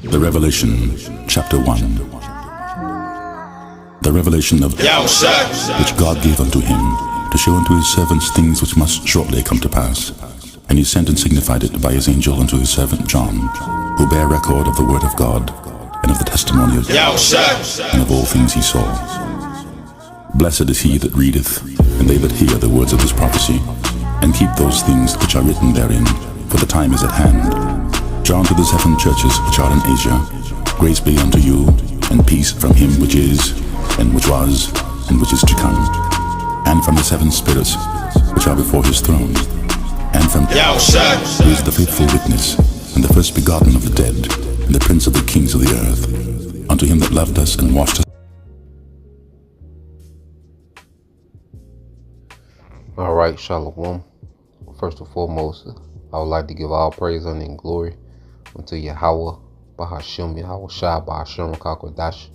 The Revelation, chapter 1. The revelation of which God gave unto him, to show unto his servants things which must shortly come to pass. And he sent and signified it by his angel unto his servant John, who bare record of the word of God, and of the testimony of God, and of all things he saw. Blessed is he that readeth, and they that hear the words of this prophecy, and keep those things which are written therein, for the time is at hand. John to the 7 churches which are in Asia, grace be unto you, and peace from him which is, and which was, and which is to come, and from the 7 spirits which are before his throne, and from who is the faithful witness, and the first begotten of the dead, and the prince of the kings of the earth, unto him that loved us and washed us. All right, Shalom. First and foremost, I would like to give all praise, honor, and glory unto Yahweh, Bahashem, Yahweh Shai, Bahashem, Kakwadash.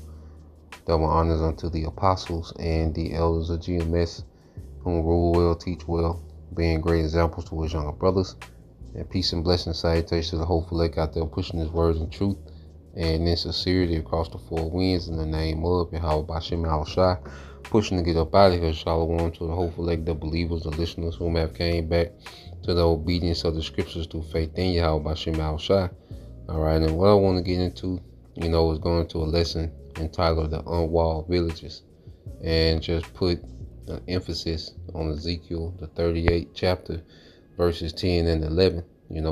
Double honors unto the apostles and the elders of GMS, whom rule well, teach well, being great examples to his younger brothers. And peace and blessing, salutations to the hopeful elect out there pushing his words in truth and in sincerity across the 4 winds in the name of Yahweh, Bahashem, Yahweh Shai. Pushing to get up out of here, Shalom, to the hopeful elect, the believers, the listeners whom have came back to the obedience of the scriptures through faith in Yahweh, Bahashem, Yahweh Shai. All right, and what I want to get into, is going to a lesson entitled The Unwalled Villages, and just put an emphasis on Ezekiel, the 38th chapter, verses 10 and 11,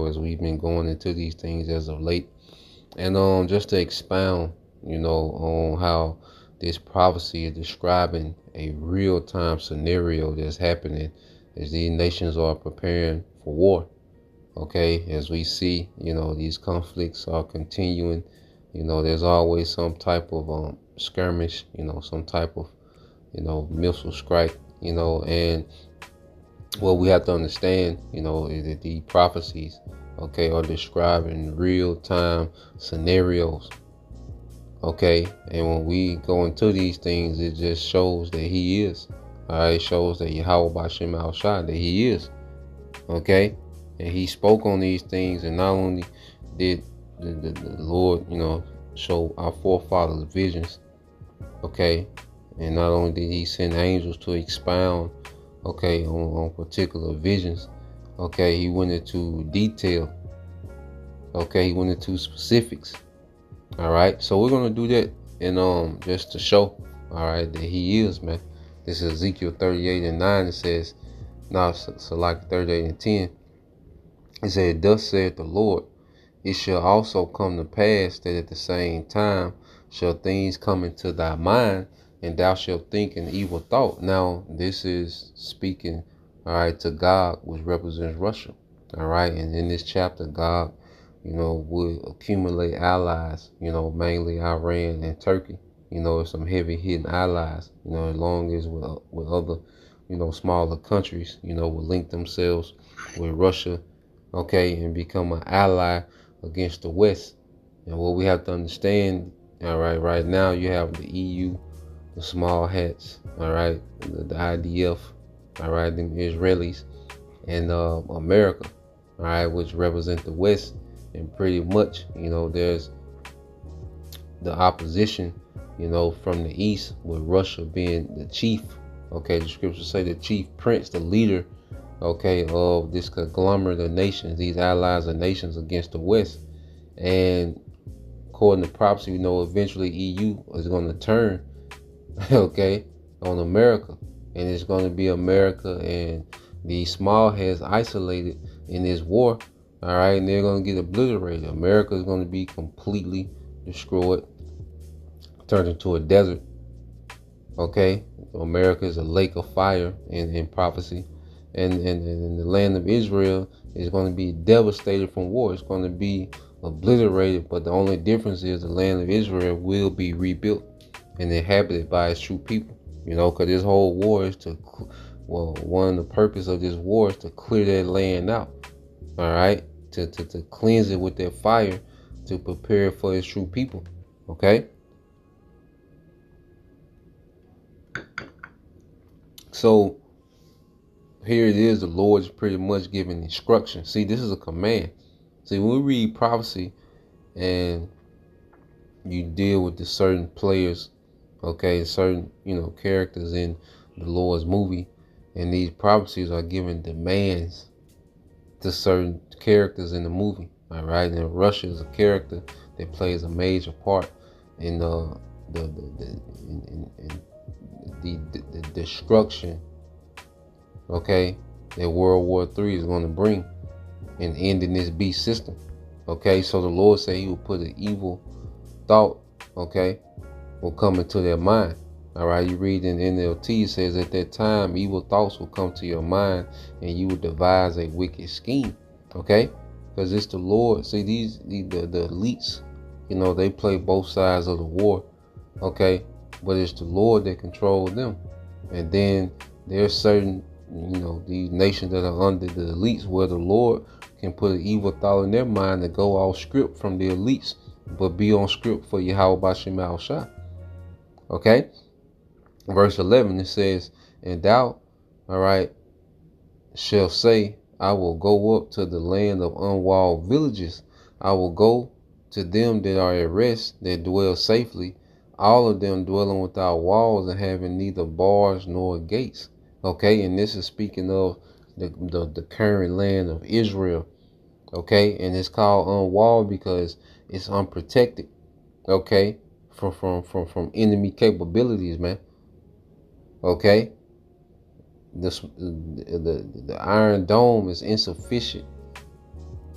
as we've been going into these things as of late. And just to expound, on how this prophecy is describing a real-time scenario that's happening as these nations are preparing for war. Okay, as we see, these conflicts are continuing. There's always some type of skirmish, some type of, missile strike, and what we have to understand, is that these prophecies, okay, are describing real-time scenarios. Okay, and when we go into these things, it just shows that he is. All right, it shows that Yahweh B'Shem Al Shai, that he is. Okay, and he spoke on these things, and not only did the Lord, show our forefathers visions, okay, and not only did he send angels to expound, okay, on particular visions, okay, he went into detail, okay, he went into specifics. All right, so we're gonna do that, and just to show, all right, that he is, man. This is Ezekiel 38 and 9. It says, now so like 38 and 10. It said, thus saith the Lord, it shall also come to pass that at the same time shall things come into thy mind, and thou shalt think an evil thought. Now this is speaking, all right, to God, which represents Russia. All right, and in this chapter, God, would accumulate allies, mainly Iran and Turkey, some heavy hitting allies, as long as with other, smaller countries, would link themselves with Russia, okay, and become an ally against the West. And what we have to understand, all right now you have the EU, the small hats, all right, the IDF, all right, the Israelis, and America, all right, which represent the West. And pretty much, there's the opposition, from the East, with Russia being the chief, okay, the scriptures say the chief prince, the leader, okay, of this conglomerate of nations, these allies of nations against the West. And according to prophecy, eventually EU is going to turn, okay, on America. And it's going to be America and the small heads isolated in this war. All right, and they're going to get obliterated. America is going to be completely destroyed, turned into a desert. Okay, America is a lake of fire in prophecy, and the land of Israel is going to be devastated from war. It's going to be obliterated, but the only difference is the land of Israel will be rebuilt and inhabited by its true people. Because this whole war is one of the purpose of this war is to clear that land out. All right, to cleanse it with that fire, to prepare it for its true people. Okay. So here it is, the Lord's pretty much giving instruction. See, this is a command. See, when we read prophecy and you deal with the certain players, okay, certain, characters in the Lord's movie, and these prophecies are giving demands to certain characters in the movie. All right, and Russia is a character that plays a major part in the destruction, okay, that World War III is going to bring and ending this beast system. Okay, so the Lord said He will put an evil thought, okay, will come into their mind. All right, you read in NLT, it says at that time evil thoughts will come to your mind and you will devise a wicked scheme. Okay, because it's the Lord. See, the elites, they play both sides of the war. Okay, but it's the Lord that controls them. And then there's certain, these nations that are under the elites where the Lord can put an evil thought in their mind to go off script from the elites, but be on script for Yahweh Bashim Al-Shah. Okay? Verse 11, it says, and thou, all right, shall say, I will go up to the land of unwalled villages. I will go to them that are at rest, that dwell safely, all of them dwelling without walls and having neither bars nor gates. Okay, and this is speaking of the current land of Israel. Okay, and it's called unwalled because it's unprotected. Okay, from enemy capabilities, man. Okay, the Iron Dome is insufficient.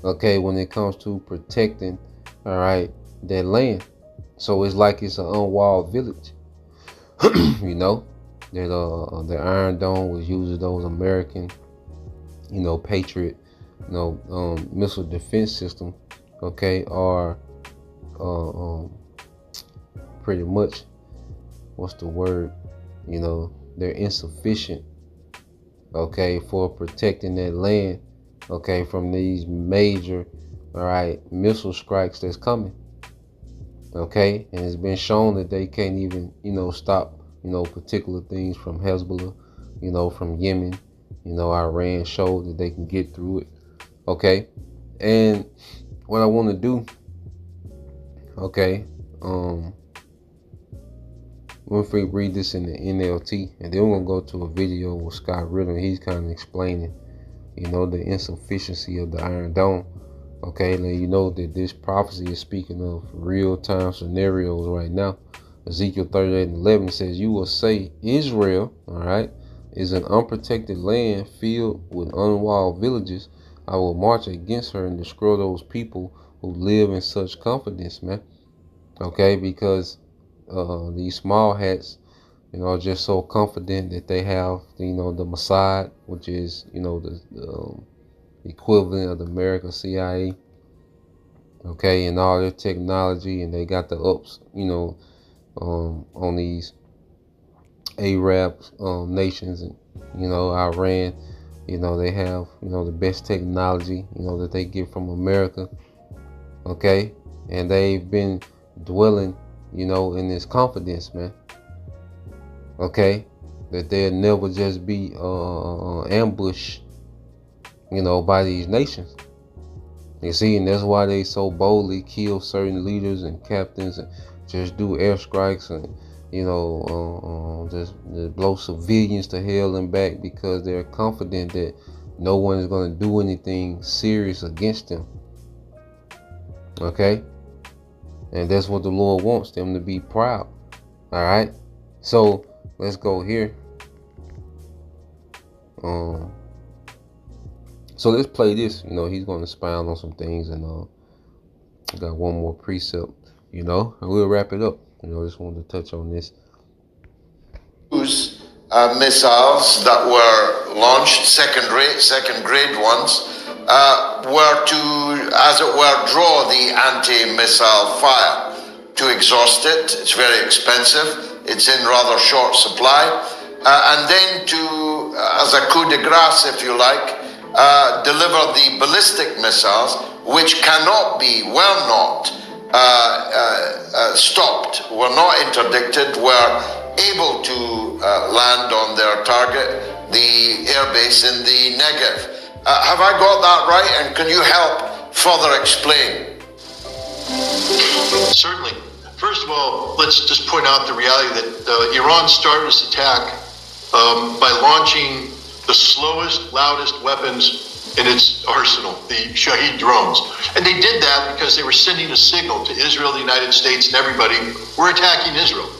Okay, when it comes to protecting, all right, that land. So it's like it's an unwalled village. That the Iron Dome was using those American, Patriot, missile defense system, okay, are pretty much, what's the word? They're insufficient, okay, for protecting that land, okay, from these major, all right, missile strikes that's coming. Okay, and it's been shown that they can't even, stop, particular things from Hezbollah, from Yemen, Iran showed that they can get through it. Okay, and what I want to do, okay, we'll read this in the NLT, and then we're gonna go to a video with Scott Ritter. He's kind of explaining, the insufficiency of the Iron Dome. Okay, now you know that this prophecy is speaking of real-time scenarios right now. Ezekiel 38:11 says, you will say Israel, all right, is an unprotected land filled with unwalled villages. I will march against her and destroy those people who live in such confidence, man. Okay, because these small hats, are just so confident that they have, the Mossad, which is, the equivalent of the American CIA, okay, and all their technology, and they got the ups, on these Arab nations, and Iran, they have, the best technology, that they get from America, okay, and they've been dwelling, in this confidence, man, okay, that they'll never just be ambushed, by these nations. You see, and that's why they so boldly kill certain leaders and captains and just do airstrikes and, just blow civilians to hell and back, because they're confident that no one is going to do anything serious against them. Okay? And that's what the Lord wants, them to be proud. All right? So let's go here. So let's play this. He's going to expound on some things, and I got one more precept, and we'll wrap it up. Just wanted to touch on this. Missiles that were launched, second grade ones, were to, as it were, draw the anti-missile fire. To exhaust it, it's very expensive. It's in rather short supply. And then to, as a coup de grace, if you like, deliver the ballistic missiles, which were not stopped, were not interdicted, were able to land on their target, the airbase in the Negev. Have I got that right? And can you help further explain? Certainly. First of all, let's just point out the reality that Iran started this attack by launching the slowest, loudest weapons in its arsenal, the Shahed drones. And they did that because they were sending a signal to Israel, the United States, and everybody, we're attacking Israel.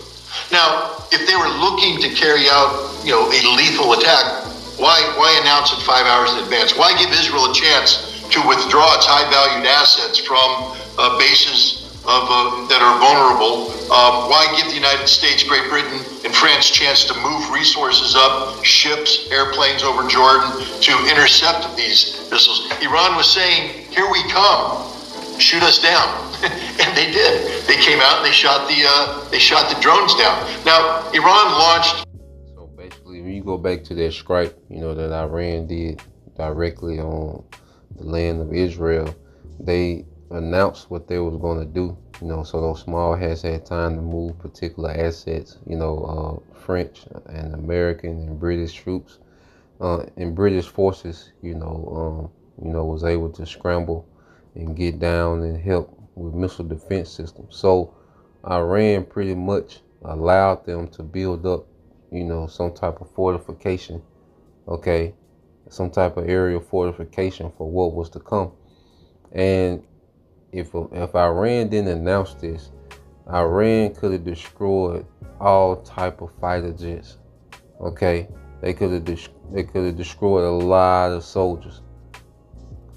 Now, if they were looking to carry out, a lethal attack, why announce it 5 hours in advance? Why give Israel a chance to withdraw its high-valued assets from bases that are vulnerable? Why give the United States, Great Britain, and France a chance to move resources up, ships, airplanes over Jordan to intercept these missiles? Iran was saying, here we come, shoot us down. And they did. They came out and they shot the drones down. Now, Iran launched. So basically, when you go back to that strike, that Iran did directly on the land of Israel, they announced what they was going to do, so those small hats had time to move particular assets, French and American and British troops, and British forces, was able to scramble and get down and help with missile defense systems. So Iran pretty much allowed them to build up, some type of fortification, okay, some type of aerial fortification for what was to come. And if Iran didn't announce this, Iran could have destroyed all type of fighter jets. Okay, they could have destroyed a lot of soldiers.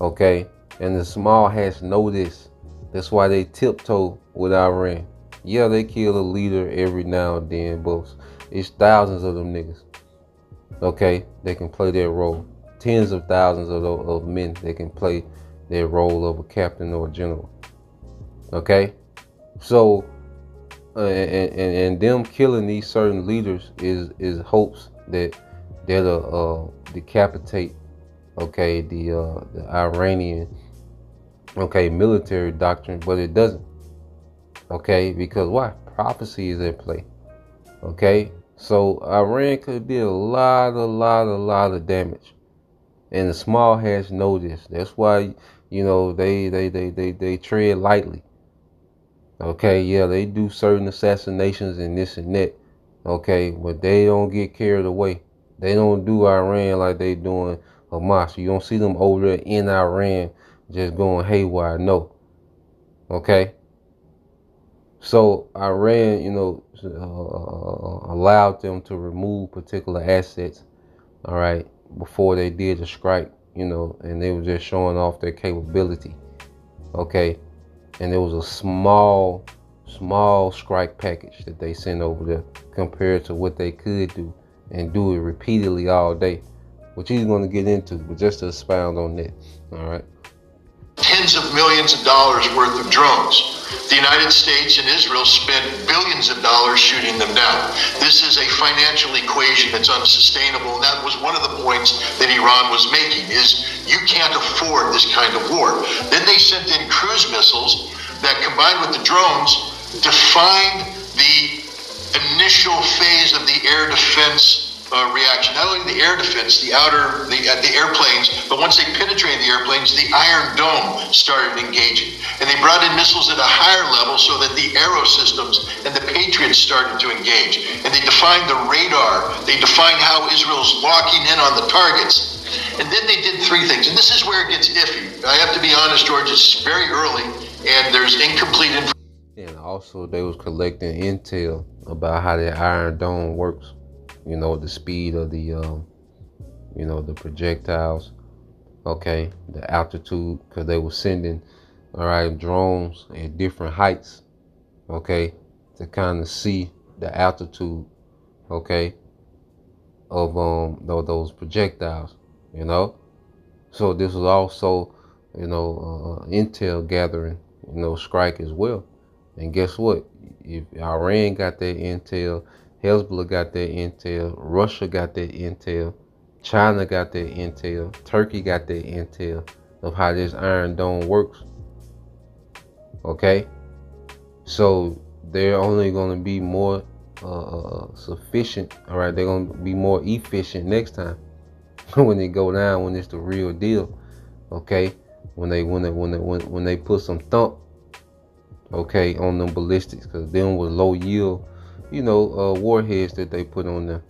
Okay, and the small hats know this. That's why they tiptoe with Iran. Yeah, they kill a leader every now and then, but it's thousands of them niggas. Okay, they can play their role. Tens of thousands of men, they can play their role of a captain or a general. Okay, so and them killing these certain leaders is hopes that they'll decapitate, okay, the Iranian, okay, military doctrine, but it doesn't. Okay, because why? Prophecy is at play. Okay, so Iran could do a lot of damage, and the small hats know this. That's why they tread lightly. Okay, yeah, they do certain assassinations and this and that. Okay, but they don't get carried away. They don't do Iran like they doing Hamas. You don't see them over there in Iran just going haywire. No. Okay. So Iran, allowed them to remove particular assets, all right, before they did the strike, and they were just showing off their capability, okay, and it was a small strike package that they sent over there compared to what they could do and do it repeatedly all day, which he's going to get into, but just to expound on that, all right. Tens of millions of dollars worth of drones. The United States and Israel spent billions of dollars shooting them down. This is a financial equation that's unsustainable, and that was one of the points that Iran was making, is you can't afford this kind of war. Then they sent in cruise missiles that, combined with the drones, defined the initial phase of the air defense reaction. Not only the air defense, the airplanes, but once they penetrated the airplanes, the Iron Dome started engaging. And they brought in missiles at a higher level so that the Arrow systems and the Patriots started to engage. And they defined the radar. They defined how Israel's locking in on the targets. And then they did three things. And this is where it gets iffy. I have to be honest, George, it's very early and there's incomplete information. And also they was collecting intel about how the Iron Dome works. The speed of the, the projectiles, okay, the altitude, because they were sending, all right, drones at different heights, okay, to kind of see the altitude, okay, of those projectiles, So this was also, intel gathering, strike as well. And guess what? If Iran got that intel, Hezbollah got that intel, Russia got that intel, China got that intel, Turkey got that intel of how this Iron Dome works. Okay? So they're only going to be more sufficient, all right? They're going to be more efficient next time when they go down, when it's the real deal. Okay? When they put some thump, okay, on them ballistics, because them was low yield, warheads that they put on them,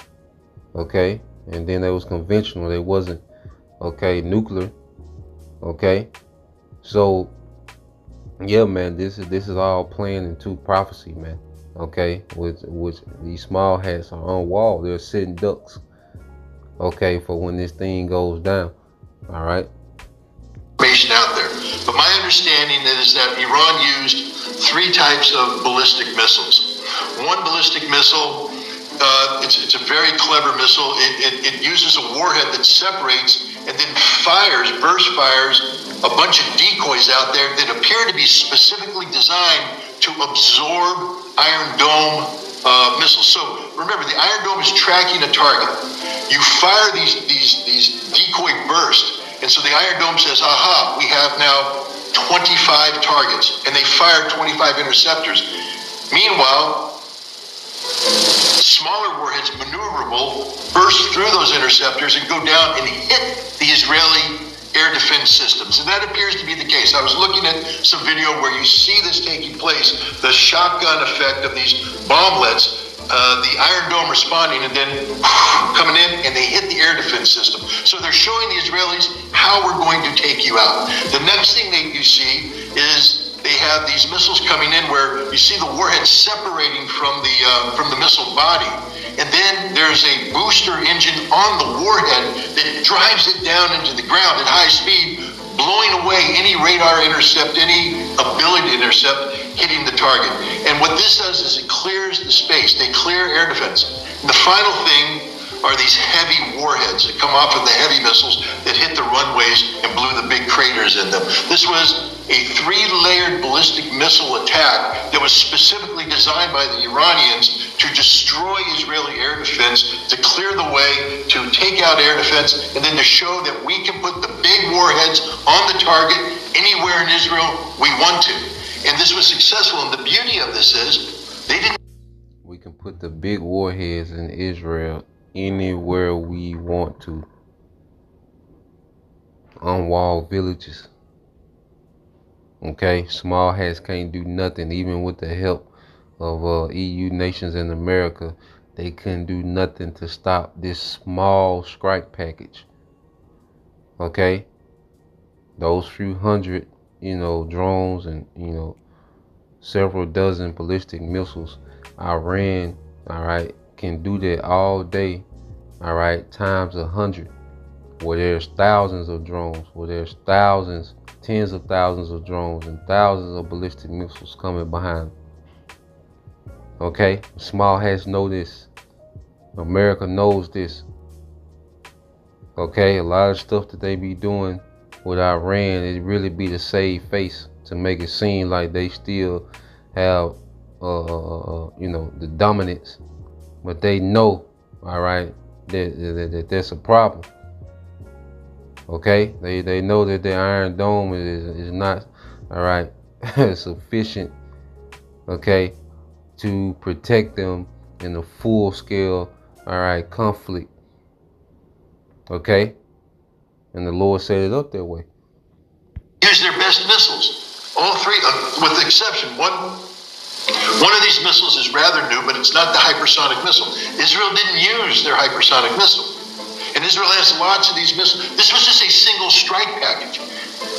okay, and then they was conventional, they wasn't, okay, nuclear, okay. So yeah, man, this is all playing into prophecy, man, okay, which these small hats are unwalled, they're sitting ducks, okay, for when this thing goes down, all right. Information out there, but my understanding is that Iran used 3 types of ballistic missiles. One ballistic missile, it's a very clever missile. It uses a warhead that separates and then burst fires a bunch of decoys out there that appear to be specifically designed to absorb Iron Dome missiles. So remember, the Iron Dome is tracking a target. You fire these decoy bursts, and so the Iron Dome says, aha, we have now 25 targets, and they fire 25 interceptors. Meanwhile, smaller warheads, maneuverable, burst through those interceptors and go down and hit the Israeli air defense systems. And that appears to be the case. I was looking at some video where you see this taking place, the shotgun effect of these bomblets, the Iron Dome responding and then coming in, and they hit the air defense system. So they're showing the Israelis how we're going to take you out. The next thing that you see is they have these missiles coming in where you see the warhead separating from the missile body. And then there's a booster engine on the warhead that drives it down into the ground at high speed, blowing away any radar intercept, any ability to intercept, hitting the target. And what this does is it clears the space. They clear air defense. And the final thing are these heavy warheads that come off of the heavy missiles that hit the runways and blew the big craters in them. This was a 3-layered ballistic missile attack that was specifically designed by the Iranians to destroy Israeli air defense, to clear the way, to take out air defense, and then to show that we can put the big warheads on the target anywhere in Israel we want to. And this was successful, and the beauty of this is they didn't. We can put the big warheads in Israel anywhere we want to. Unwalled villages. Okay, small hats can't do nothing, even with the help of EU nations in America. They couldn't do nothing to stop this small strike package. Okay, those few hundred, drones and several dozen ballistic missiles. Iran, all right, can do that all day, all right, times 100. Where there's thousands of drones, where there's thousands, tens of thousands of drones and thousands of ballistic missiles coming behind. Okay, small hats know this. America knows this. Okay, a lot of stuff that they be doing with Iran, it really be to save face, to make it seem like they still have, the dominance. But they know, all right, that that's a problem. Okay, they know that the Iron Dome is not, all right, sufficient, okay, to protect them in a full scale, all right, conflict. Okay, and the Lord set it up that way. Use their best missiles, all 3, with the exception one of these missiles is rather new, but it's not the hypersonic missile. Israel didn't use their hypersonic missile. And Israel has lots of these missiles. This was just a single strike package.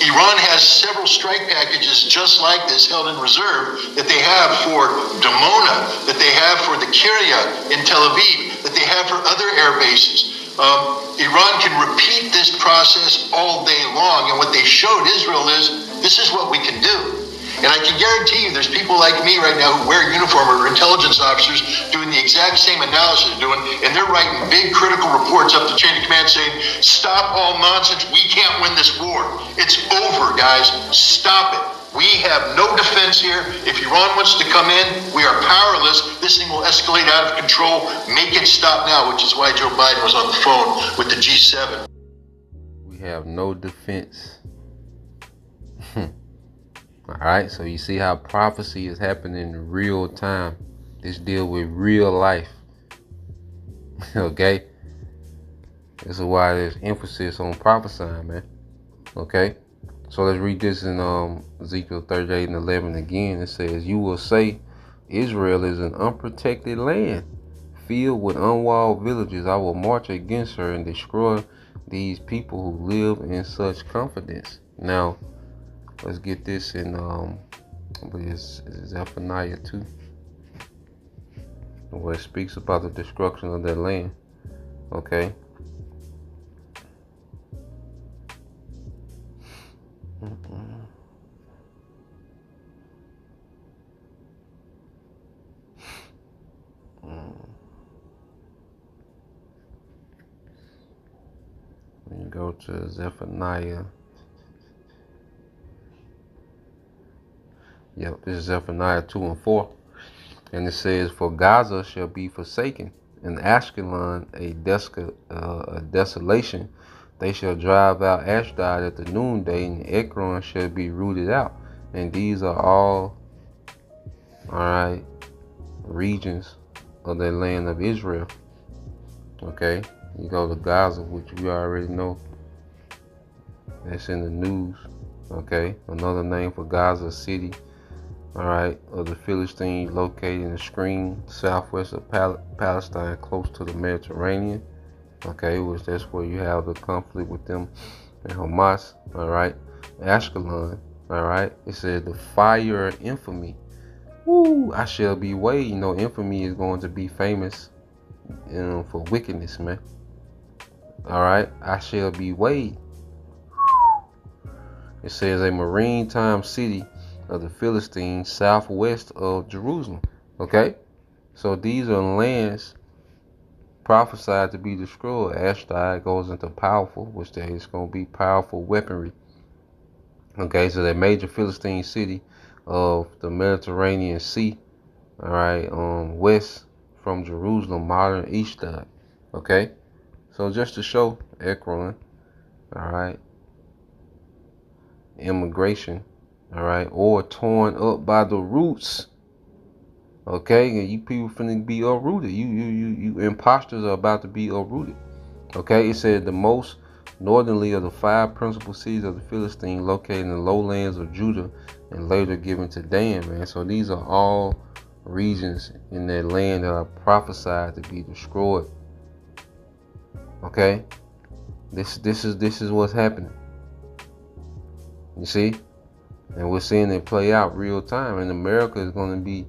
Iran has several strike packages just like this held in reserve that they have for Dimona, that they have for the Kiryat in Tel Aviv, that they have for other air bases. Iran can repeat this process all day long. And what they showed Israel is, this is what we can do. And I can guarantee you there's people like me right now who wear uniform or intelligence officers doing the exact same analysis they're doing, and they're writing big critical reports up the chain of command saying, stop all nonsense, we can't win this war. It's over, guys. Stop it. We have no defense here. If Iran wants to come in, we are powerless. This thing will escalate out of control. Make it stop now, which is why Joe Biden was on the phone with the G7. We have no defense. All right, so you see how prophecy is happening in real time. This deal with real life. Okay? This is why there's emphasis on prophesying, man. Okay? So let's read this in Ezekiel 38 and 11 again. It says, "You will say, Israel is an unprotected land, filled with unwalled villages. I will march against her and destroy these people who live in such confidence." Now, let's get this in Zephaniah 2, where it speaks about the destruction of that land. Okay. When you go to Zephaniah, this is Zephaniah 2 and 4. And it says, "For Gaza shall be forsaken, and Ashkelon a desolation. They shall drive out Ashdod at the noonday, and Ekron shall be rooted out." And these are all right, regions of the land of Israel. Okay, you go to Gaza, which you already know. That's in the news. Okay, another name for Gaza City. All right, of the Philistines, located in the extreme southwest of Palestine, close to the Mediterranean. Okay, which that's where you have the conflict with them and Hamas. All right, Ashkelon. All right, it says the fire of infamy. Woo, I shall be weighed. You know, infamy is going to be famous, for wickedness, man. All right, I shall be weighed. It says a maritime city of the Philistines, southwest of Jerusalem. Okay, so these are lands prophesied to be destroyed. Ashdod goes into powerful, which there is going to be powerful weaponry. Okay, so that major Philistine city of the Mediterranean Sea, all right, west from Jerusalem, modern Ashdod. Okay, so just to show Ekron, all right, immigration, all right, or torn up by the roots. Okay, and you people finna be uprooted. You imposters are about to be uprooted. Okay, it said the most northerly of the 5 principal cities of the Philistines, located in the lowlands of Judah and later given to Dan, man. So these are all regions in that land that are prophesied to be destroyed. Okay, this is what's happening. You see, and we're seeing it play out real time. And America is going to be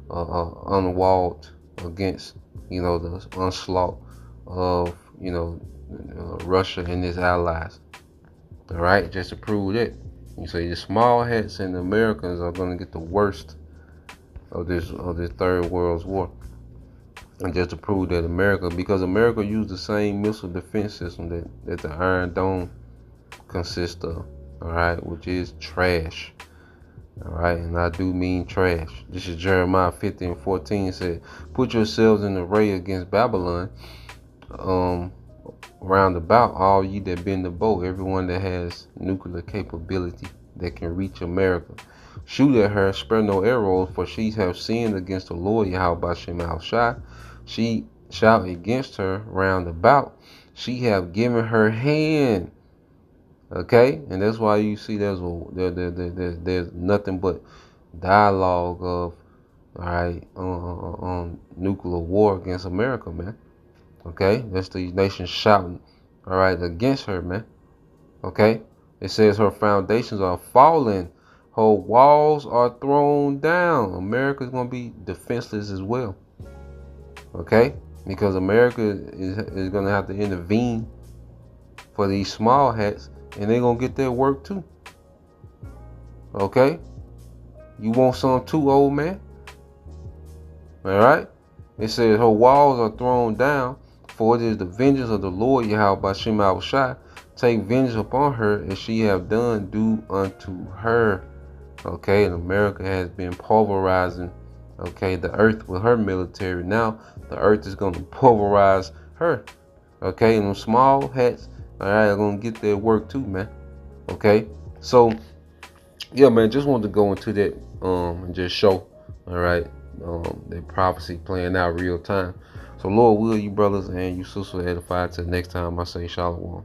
unwalled against, the onslaught of, Russia and its allies. All right, just to prove that. You say the small hats and the Americans are going to get the worst of this third world war. And just to prove that because America used the same missile defense system that the Iron Dome consists of. All right, which is trash. All right, and I do mean trash. This is Jeremiah 50 and 14. It said, "Put yourselves in array against Babylon, round about, all ye that bend the bow, everyone that has nuclear capability that can reach America. Shoot at her, spare no arrows, for she have sinned against the Lord Yahweh Shem Shai. She shout against her round about. She have given her hand." Okay, and that's why you see there's nothing but dialogue of, all right, on nuclear war against America, man. Okay, that's these nations shouting, all right, against her, man. Okay, it says her foundations are falling, her walls are thrown down. America's gonna be defenseless as well. Okay, because America is gonna have to intervene for these small hats. And they're going to get their work too. Okay? You want some too, old man? Alright? It says her walls are thrown down, for it is the vengeance of the Lord Yahweh Shem Shai. Take vengeance upon her as she have done, do unto her. Okay? And America has been pulverizing, okay, the earth with her military. Now the earth is going to pulverize her. Okay? And them small hats, all right, I'm gonna get their work too, man. Okay, so yeah, man, just wanted to go into that and just show, all right, that prophecy playing out real time. So Lord will you brothers and you sisters edified till next time I say shalom.